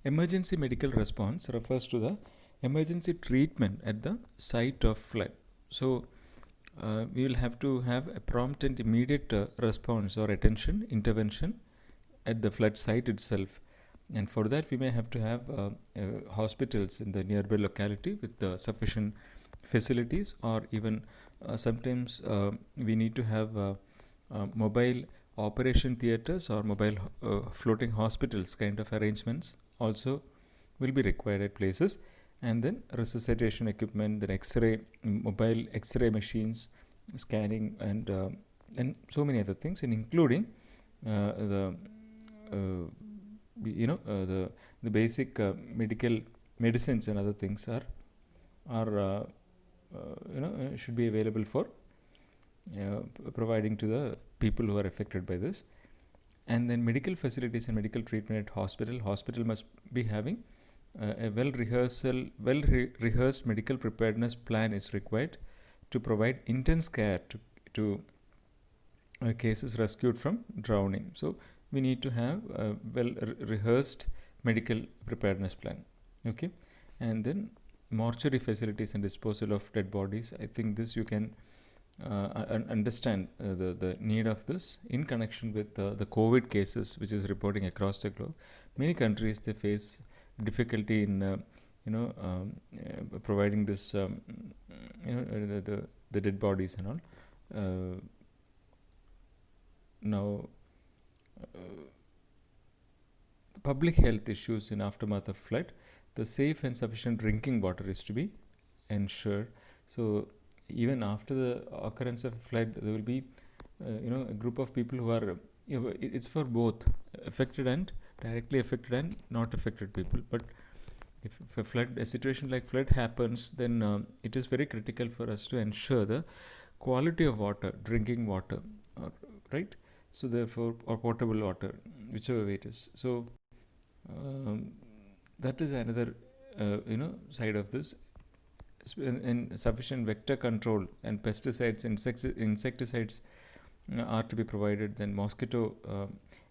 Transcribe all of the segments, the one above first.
Emergency medical response refers to the emergency treatment at the site of flood. So, we will have to have a prompt and immediate response or attention, intervention at the flood site itself. And for that, we may have to have hospitals in the nearby locality with sufficient facilities, or even sometimes we need to have mobile operation theaters or mobile floating hospitals kind of arrangements also will be required at places. And then resuscitation equipment, then x-ray, mobile x-ray machines, scanning, and so many other things, and including the the basic medical medicines and other things are should be available for providing to the people who are affected by this. And then medical facilities and medical treatment at hospital must be having a well rehearsed medical preparedness plan is required to provide intense care to cases rescued from drowning. So we need to have a well rehearsed medical preparedness plan. Okay. And then mortuary facilities and disposal of dead bodies, I think this you can understand the need of this in connection with the COVID cases which is reporting across the globe. Many countries, they face difficulty in providing this the dead bodies and all. Now, public health issues in aftermath of flood, the safe and sufficient drinking water is to be ensured. So even after the occurrence of flood, there will be a group of people who are it's for both affected and directly affected and not affected people. But if a situation like flood happens, then it is very critical for us to ensure the quality of water, drinking water, right? So therefore, or potable water, whichever way it is. So that is another side of this. And sufficient vector control and pesticides, insecticides are to be provided. Then mosquito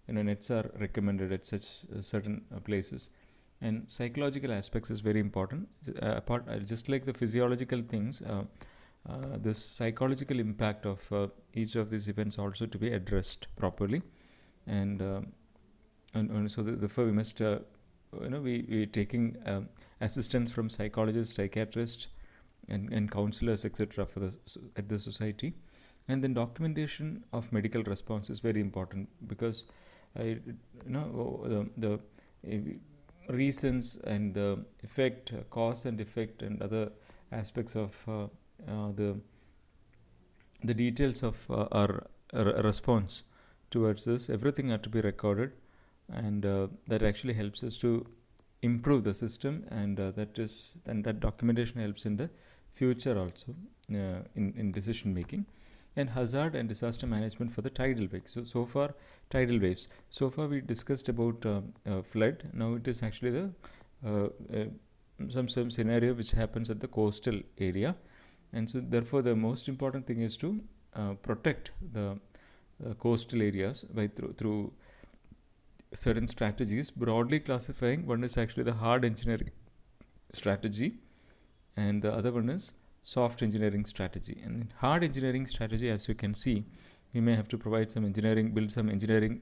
nets are recommended at such certain places. And psychological aspects is very important. Just like the physiological things, this psychological impact of each of these events also to be addressed properly. And so therefore we must we taking assistance from psychologists, psychiatrists, and counselors, etc., for at the society. And then documentation of medical response is very important, because the reasons and the effect, cause and effect, and other aspects of the details of our response towards this, everything had to be recorded. And that actually helps us to improve the system, and that documentation helps in the future also in decision making. And hazard and disaster management for the tidal waves. So far we discussed about flood. Now it is actually the some scenario which happens at the coastal area. And so therefore the most important thing is to protect the coastal areas by through certain strategies. Broadly classifying, one is actually the hard engineering strategy, and the other one is soft engineering strategy. And in hard engineering strategy, as you can see, we may have to provide some engineering, build some engineering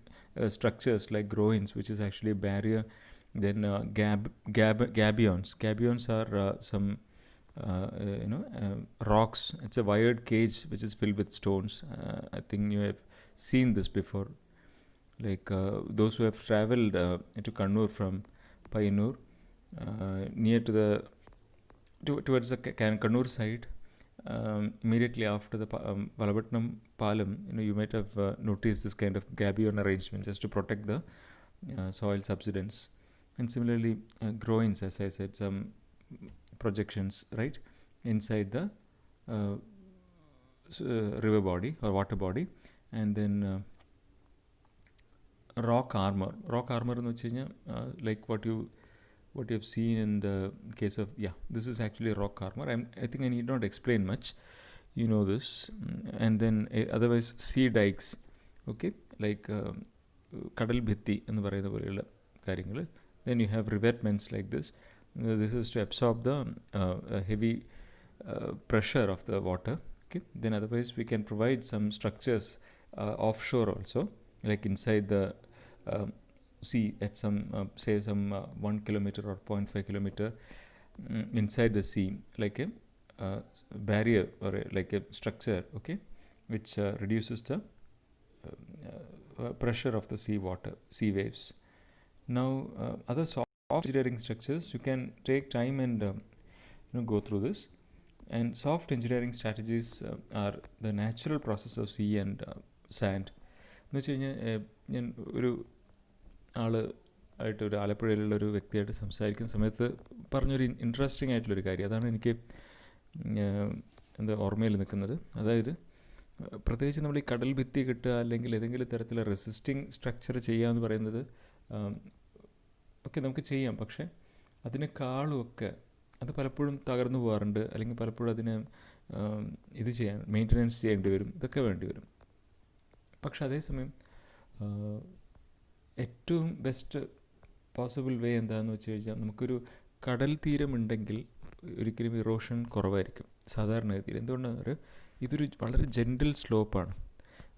structures like groins, which is actually a barrier. Then gabions. Gabions are some rocks. It's a wired cage which is filled with stones. I think you have seen this before. Like those who have traveled to Kannur from Payyanur, near to the towards the Kannur side, immediately after the Valabhattanam Palam, you might have noticed this kind of gabion arrangement just to protect the soil subsidence. And similarly, groins, as I said, some projections right inside the river body or water body. And then rock armor എന്ന് വെച്ച് കഴിഞ്ഞാൽ like what you have seen in the case of, this is actually rock armor. I think I need not explain much, you know this. And then otherwise sea dikes, okay, like കടൽ ഭിത്തി എന്ന് പറയുന്ന പോലെയുള്ള കാര്യങ്ങൾ, Then you have revetments like this. This is to absorb the heavy pressure of the water. Okay. Then otherwise we can provide some structures offshore also, like inside the sea at some say some 1 kilometer or 0.5 kilometer inside the sea, like a barrier or like a structure, okay, which reduces the pressure of the sea water, sea waves. Now other soft engineering structures, you can take time and go through this. And soft engineering strategies are the natural process of sea and sand. എന്ന് വെച്ച് കഴിഞ്ഞാൽ ഞാൻ ഒരു ആള് ആയിട്ട് ഒരു ആലപ്പുഴയിലുള്ളൊരു വ്യക്തിയായിട്ട് സംസാരിക്കുന്ന സമയത്ത് പറഞ്ഞൊരു ഇൻട്രസ്റ്റിംഗ് ആയിട്ടുള്ളൊരു കാര്യം, അതാണ് എനിക്ക് എന്താ ഓർമ്മയിൽ നിൽക്കുന്നത്. അതായത് പ്രത്യേകിച്ച് നമ്മൾ ഈ കടൽ ഭിത്തി കിട്ടുക അല്ലെങ്കിൽ ഏതെങ്കിലും തരത്തിലുള്ള റെസിസ്റ്റിംഗ് സ്ട്രക്ചർ ചെയ്യുക എന്ന് പറയുന്നത് ഒക്കെ നമുക്ക് ചെയ്യാം. പക്ഷേ അതിനേക്കാളുമൊക്കെ അത് പലപ്പോഴും തകർന്നു പോകാറുണ്ട്, അല്ലെങ്കിൽ പലപ്പോഴും അതിന് ഇത് ചെയ്യാൻ മെയിൻ്റനൻസ് ചെയ്യേണ്ടി വരും, ഇതൊക്കെ വേണ്ടി വരും. പക്ഷെ അതേസമയം ഏറ്റവും ബെസ്റ്റ് പോസിബിൾ വേ എന്താണെന്ന് വെച്ച് കഴിഞ്ഞാൽ, നമുക്കൊരു കടൽ തീരമുണ്ടെങ്കിൽ ഒരിക്കലും ഇറോഷൻ കുറവായിരിക്കും സാധാരണഗതിയിൽ. എന്തുകൊണ്ടാണെന്ന് പറയുക, ഇതൊരു വളരെ ജെൻറ്റിൽ സ്ലോപ്പാണ്.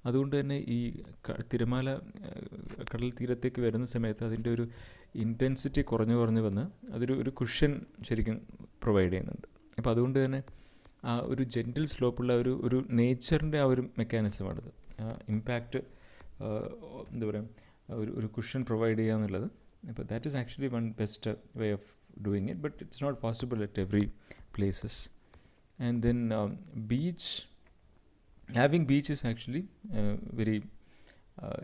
അതുകൊണ്ട് തന്നെ ഈ തിരമാല കടൽ തീരത്തേക്ക് വരുന്ന സമയത്ത് അതിൻ്റെ ഒരു ഇൻറ്റൻസിറ്റി കുറഞ്ഞു വന്ന് ഒരു കുഷൻ ശരിക്കും പ്രൊവൈഡ് ചെയ്യുന്നുണ്ട്. അപ്പോൾ അതുകൊണ്ട് തന്നെ ആ ഒരു ജെൻറ്റിൽ സ്ലോപ്പുള്ള ഒരു നേച്ചറിൻ്റെ ആ ഒരു മെക്കാനിസമാണത്. ഇമ്പാക്റ്റ് എന്താ പറയുക, ഒരു കുഷൻ പ്രൊവൈഡ് ചെയ്യുക എന്നുള്ളത്. അപ്പോൾ that is actually one best way of doing it, but it's not possible at every places. And then beach, having beach is actually very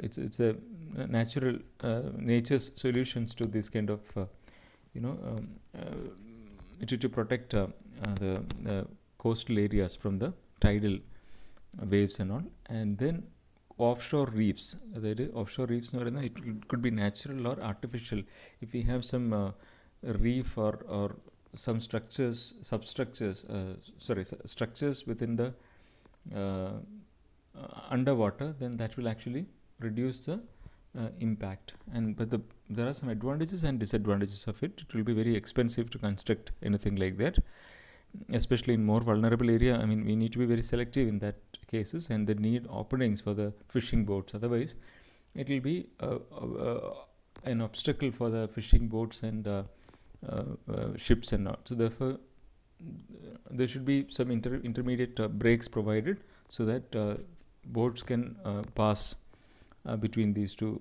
it's a natural nature's solutions to this kind of to protect the coastal areas from the tidal waves and all. And then offshore reefs, that is offshore reefs, it could be natural or artificial. If we have some reef or some structures, substructures, structures within the underwater, then that will actually reduce the impact. But there are some advantages and disadvantages of it. It will be very expensive to construct anything like that, especially in more vulnerable area. I mean, we need to be very selective in that cases, and they need openings for the fishing boats. Otherwise it will be an obstacle for the fishing boats and ships and all. So therefore there should be some intermediate breaks provided, so that boats can pass between these two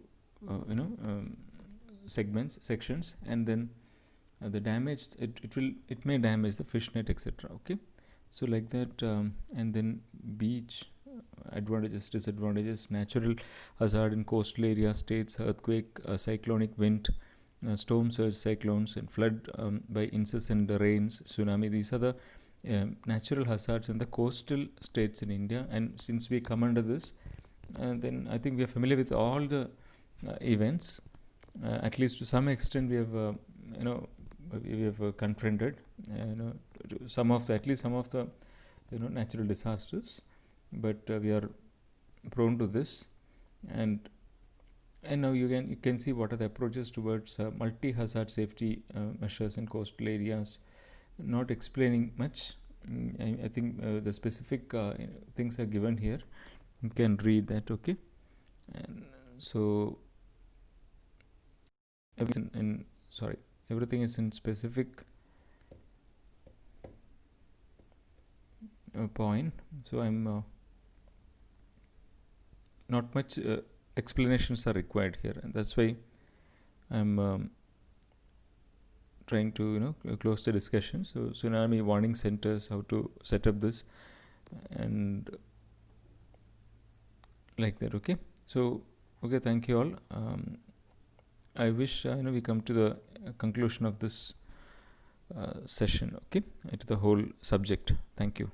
sections, and then the damage, it may damage the fish net, etc. Okay, so like that. And then beach advantages, disadvantages, natural hazard in coastal area states, earthquake, cyclonic wind, storm surge, cyclones, and flood by incessant rains, tsunami. These are the natural hazards in the coastal states in India. And since we come under this, then I think we are familiar with all the events. At least to some extent we have we have confronted some of the, at least some of the natural disasters, but we are prone to this. And now you can see what are the approaches towards multi-hazard safety measures in coastal areas. Not explaining much. I think the specific things are given here. You can read that, okay? And so everything is in specific point. So I'm not much explanations are required here, and that's why I'm trying to close the discussion. So tsunami warning centers, how to set up this, and like that. Okay, so okay, thank you all. I wish we come to the conclusion of this session, okay, to the whole subject. Thank you.